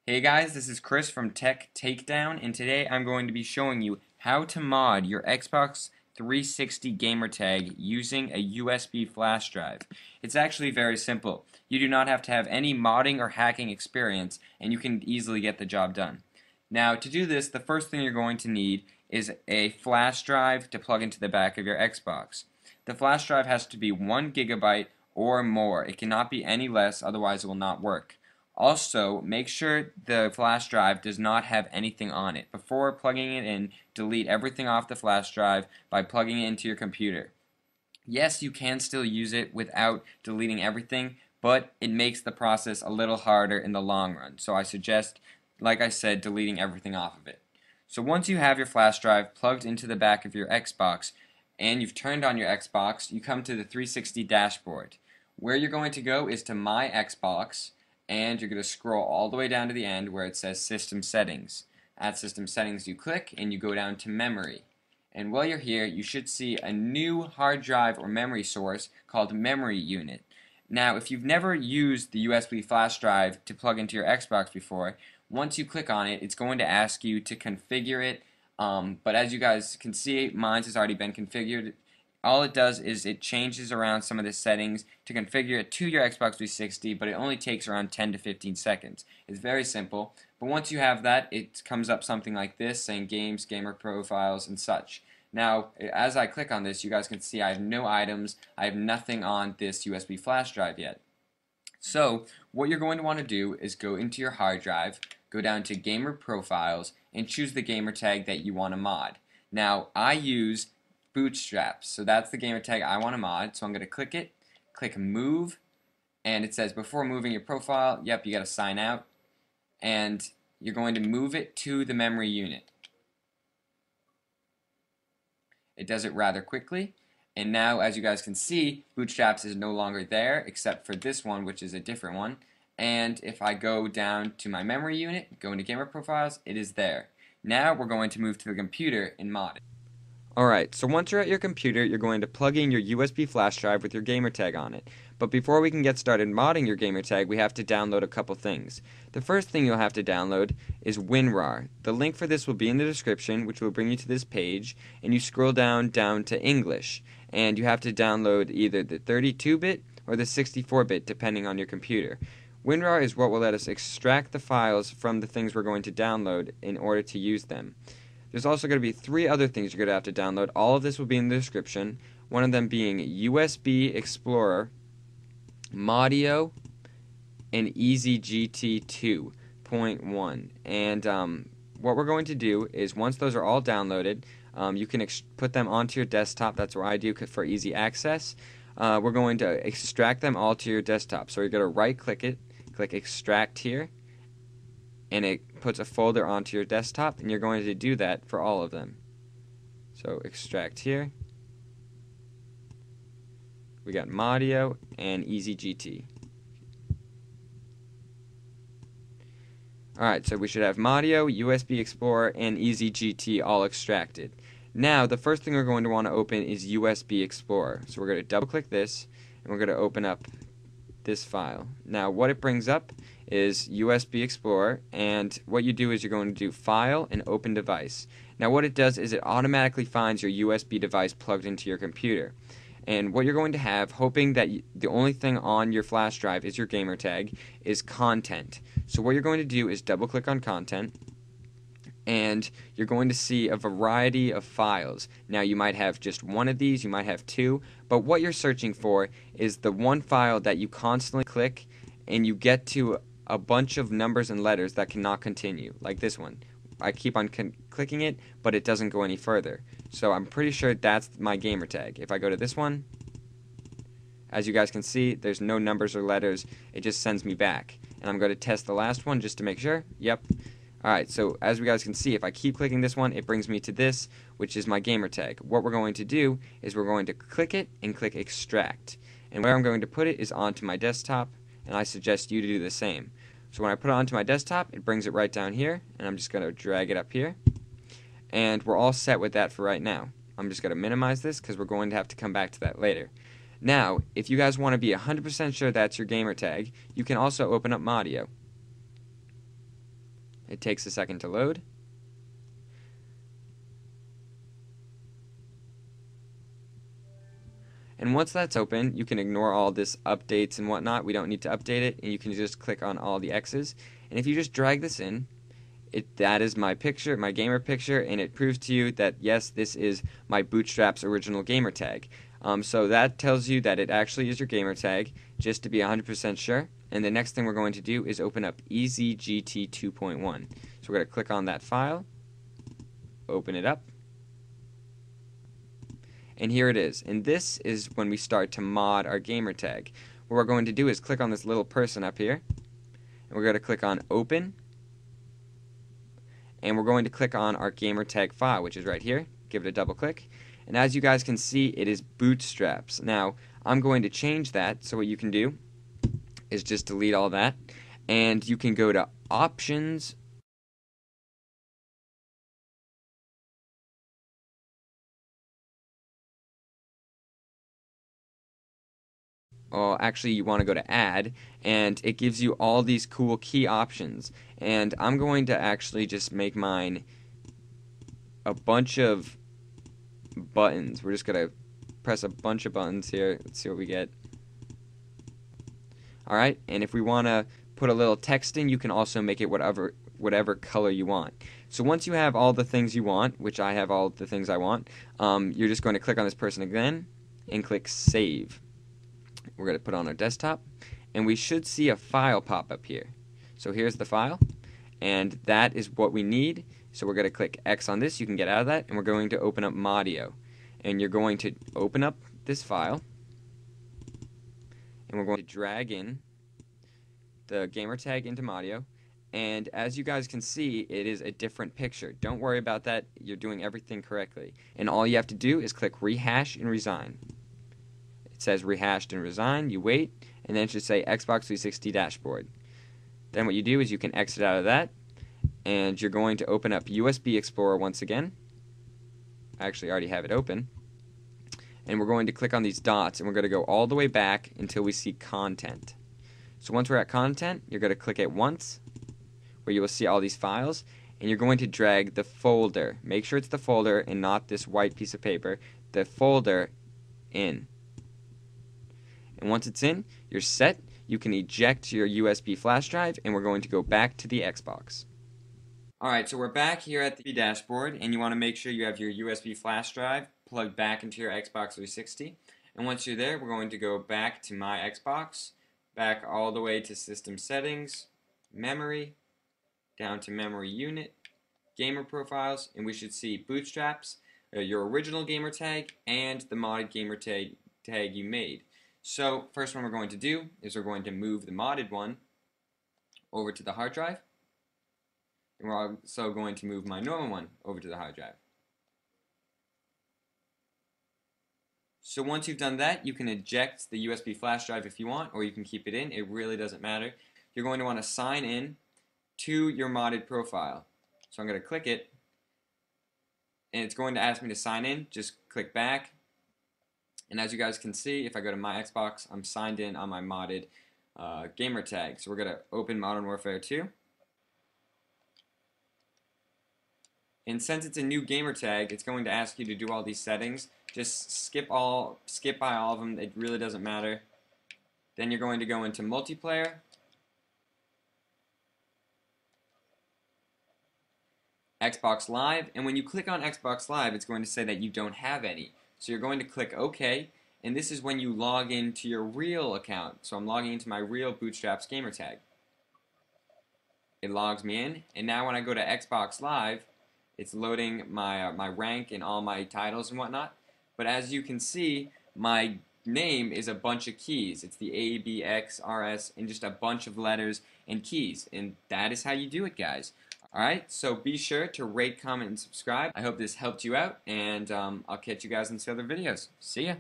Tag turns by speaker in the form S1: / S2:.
S1: Hey guys, this is Chris from Tech Takedown, and today I'm going to be showing you how to mod your Xbox 360 gamertag using a USB flash drive. It's actually very simple. You do not have to have any modding or hacking experience, and you can easily get the job done. Now, to do this, the first thing you're going to need is a flash drive to plug into the back of your Xbox. The flash drive has to be 1 gigabyte or more. It cannot be any less, otherwise it will not work. Also, make sure the flash drive does not have anything on it. Before plugging it in, delete everything off the flash drive by plugging it into your computer. Yes, you can still use it without deleting everything, but it makes the process a little harder in the long run. So I suggest, like I said, deleting everything off of it. So once you have your flash drive plugged into the back of your Xbox and you've turned on your Xbox, you come to the 360 dashboard. Where you're going to go is to My Xbox, and you're going to scroll all the way down to the end where it says System Settings. At System Settings you click and you go down to Memory. And while you're here, you should see a new hard drive or memory source called Memory Unit. Now, if you've never used the USB flash drive to plug into your Xbox before, once you click on it, it's going to ask you to configure it. But as you guys can see, mine has already been configured. All it does is it changes around some of the settings to configure it to your Xbox 360, but it only takes around 10 to 15 seconds. It's very simple, but once you have that, it comes up something like this saying games, gamer profiles, and such. Now, as I click on this, you guys can see I have no items, I have nothing on this USB flash drive yet. So, what you're going to want to do is go into your hard drive, go down to gamer profiles, and choose the gamer tag that you want to mod. Now, I use Bootstraps, so that's the gamer tag I want to mod, so I'm going to click it, click move, and it says before moving your profile, yep, you got to sign out, and you're going to move it to the memory unit. It does it rather quickly, and now as you guys can see, Bootstraps is no longer there except for this one, which is a different one. And if I go down to my memory unit, go into gamer profiles, it is there. Now we're going to move to the computer and mod it. Alright, so once you're at your computer, you're going to plug in your USB flash drive with your gamertag on it. But before we can get started modding your gamertag, we have to download a couple things. The first thing you'll have to download is WinRAR. The link for this will be in the description, which will bring you to this page, and you scroll down to English. And you have to download either the 32-bit or the 64-bit, depending on your computer. WinRAR is what will let us extract the files from the things we're going to download in order to use them. There's also going to be 3 other things you're going to have to download. All of this will be in the description. One of them being USB Explorer, Modio, and EasyGT 2.1. And what we're going to do is once those are all downloaded, you can put them onto your desktop. That's what I do for easy access. We're going to extract them all to your desktop. So you're going to right click it, click extract here, and it puts a folder onto your desktop, and you're going to do that for all of them. So extract here. We got Modio and EasyGT. Alright, so we should have Modio, USB Explorer, and EasyGT all extracted. Now, the first thing we're going to want to open is USB Explorer. So we're going to double click this, and we're going to open up this file. Now, what it brings up is USB Explorer, and what you do is you're going to do File and Open Device. Now, what it does is it automatically finds your USB device plugged into your computer. And what you're going to have, hoping that the only thing on your flash drive is your gamertag, is content. So what you're going to do is double click on content, and you're going to see a variety of files. Now, you might have just one of these, you might have 2, but what you're searching for is the one file that you constantly click and you get to a bunch of numbers and letters that cannot continue, like this one. I keep on clicking it, but it doesn't go any further. So I'm pretty sure that's my gamertag. If I go to this one, as you guys can see, there's no numbers or letters. It just sends me back. And I'm going to test the last one just to make sure. Yep. Alright, so as you guys can see, if I keep clicking this one, it brings me to this, which is my gamertag. What we're going to do is we're going to click it and click extract. And where I'm going to put it is onto my desktop, and I suggest you to do the same. So when I put it onto my desktop, it brings it right down here, and I'm just going to drag it up here. And we're all set with that for right now. I'm just going to minimize this because we're going to have to come back to that later. Now, if you guys want to be 100% sure that's your gamertag, you can also open up Modio. It takes a second to load. And once that's open, you can ignore all this updates and whatnot. We don't need to update it, and you can just click on all the X's. And if you just drag this in, that is my picture, my gamer picture, and it proves to you that yes, this is my Bootstraps original gamer tag. So that tells you that it actually is your gamer tag, just to be 100% sure. And the next thing we're going to do is open up EasyGT 2.1. So we're going to click on that file, open it up, and here it is. And this is when we start to mod our gamer tag. What we're going to do is click on this little person up here, and we're going to click on Open, and we're going to click on our gamer tag file, which is right here. Give it a double click, and as you guys can see, it is Bootstraps. Now I'm going to change that, so what you can do is just delete all that, and you can go to Options, or actually you want to go to Add, and it gives you all these cool key options. And I'm going to actually just make mine a bunch of buttons. We're just going to press a bunch of buttons here. Let's see what we get. Alright, and if we want to put a little text in, you can also make it whatever color you want. So once you have all the things you want, which I have all the things I want, you're just going to click on this person again and click Save. We're going to put it on our desktop, and we should see a file pop up here. So here's the file, and that is what we need. So we're going to click X on this. You can get out of that, and we're going to open up Modio. And you're going to open up this file, and we're going to drag in the gamer tag into Modio. And as you guys can see, it is a different picture. Don't worry about that. You're doing everything correctly. And all you have to do is click Rehash and Resign. It says rehashed and resign, you wait, and then it should say Xbox 360 dashboard. Then what you do is you can exit out of that, and you're going to open up USB Explorer once again. I actually already have it open. And we're going to click on these dots, and we're going to go all the way back until we see Content. So once we're at Content, you're going to click it once, where you will see all these files, and you're going to drag the folder. Make sure it's the folder and not this white piece of paper. The folder in. And once it's in, you're set. You can eject your USB flash drive, and we're going to go back to the Xbox. Alright, so we're back here at the dashboard, and you want to make sure you have your USB flash drive plugged back into your Xbox 360. And once you're there, we're going to go back to My Xbox, back all the way to System Settings, Memory, down to Memory Unit, Gamer Profiles, and we should see Bootstraps, your original gamer tag, and the modded gamer tag you made. So first one we're going to do is we're going to move the modded one over to the hard drive, and we're also going to move my normal one over to the hard drive. So once you've done that, you can eject the USB flash drive if you want, or you can keep it in. It really doesn't matter. You're going to want to sign in to your modded profile. So I'm going to click it, and it's going to ask me to sign in. Just click back. And as you guys can see, if I go to My Xbox, I'm signed in on my modded gamer tag. So we're going to open Modern Warfare 2. And since it's a new gamer tag, it's going to ask you to do all these settings. Just skip by all of them. It really doesn't matter. Then you're going to go into multiplayer. Xbox Live, and when you click on Xbox Live, it's going to say that you don't have any. So you're going to click OK, and this is when you log into your real account. So I'm logging into my real Bootstraps gamer tag. It logs me in, and now when I go to Xbox Live, it's loading my rank and all my titles and whatnot. But as you can see, my name is a bunch of keys. It's the A, B, X, R, S, and just a bunch of letters and keys. And that is how you do it, guys. Alright, so be sure to rate, comment, and subscribe. I hope this helped you out, and I'll catch you guys in some other videos. See ya!